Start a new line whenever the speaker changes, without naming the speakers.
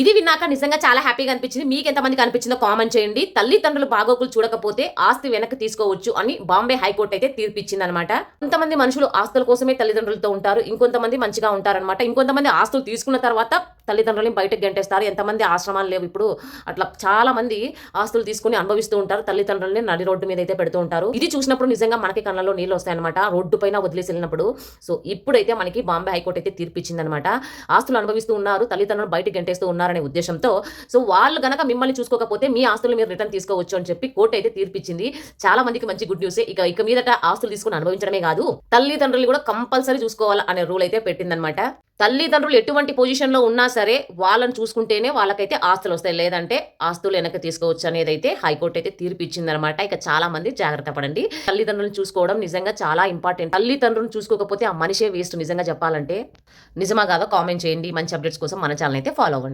ఇది విన్నాక నిజంగా చాలా హ్యాపీగా అనిపించింది. మీకు ఎంతమందికి అనిపించిందో కామెంట్ చేయండి. తల్లిదండ్రులు బాగోగులు చూడకపోతే ఆస్తి వెనక్కి తీసుకోవచ్చు అని బాంబే హైకోర్టు అయితే తీర్పిచ్చిందనమాట. కొంతమంది మనుషులు ఆస్తుల కోసమే తల్లిదండ్రులతో ఉంటారు. ఇంకొంతమంది మంచిగా ఉంటారనమాట. ఇంకొంతమంది ఆస్తులు తీసుకున్న తర్వాత తల్లిదండ్రులని బయటకు గెంటేస్తారు. ఎంతమంది ఆశ్రమాలు లేవు ఇప్పుడు. అట్లా చాలా మంది ఆస్తులు తీసుకుని అనుభవిస్తూ ఉంటారు. తల్లిదండ్రులని నడి రోడ్డు మీద అయితే పెడుతూ ఉంటారు. ఇది చూసినప్పుడు నిజంగా మనకి కళ్ళలో నీళ్ళు వస్తాయన్నమాట. రోడ్డు పైన వదిలేసి వెళ్ళినప్పుడు. సో ఇప్పుడైతే మనకి బాంబే హైకోర్టు అయితే తీర్పిచ్చిందనమాట. ఆస్తులు అనుభవిస్తూ ఉన్నారు, తల్లిదండ్రులు బయటకు గెంటేస్తూ ఉన్నారనే ఉద్దేశంతో సో వాళ్ళు గనక మిమ్మల్ని చూసుకోకపోతే మీ ఆస్తులు మీరు రిటర్న్ తీసుకోవచ్చు అని చెప్పి కోర్టు అయితే తీర్పిచ్చింది. చాలా మందికి మంచి గుడ్ న్యూసే. ఇక మీదట ఆస్తులు తీసుకుని అనుభవించడమే కాదు, తల్లిదండ్రులు కూడా కంపల్సరీ చూసుకోవాలి అనే రూల్ అయితే పెట్టిందనమాట. తల్లిదండ్రులు ఎటువంటి పొజిషన్‌లో ఉన్నా సరే వాళ్ళని చూసుకుంటేనే వాళ్ళకైతే ఆస్తులొస్తాయి. లేదంటే ఆస్తులు వెనక్కి తీసుకోవచ్చు అనేదైతే హైకోర్టు అయితే తీర్పిచ్చిందనమాట. ఇక చాలా మంది జాగ్రత్త పడండి. తల్లిదండ్రులను చూసుకోవడం నిజంగా చాలా ఇంపార్టెంట్. తల్లిదండ్రులను చూసుకోకపోతే ఆ మనిషే వేస్ట్ నిజంగా చెప్పాలంటే. నిజమా కాదో కామెంట్ చేయండి. మంచి అప్డేట్స్ కోసం మన ఛానెల్ అయితే ఫాలో అవ్వండి.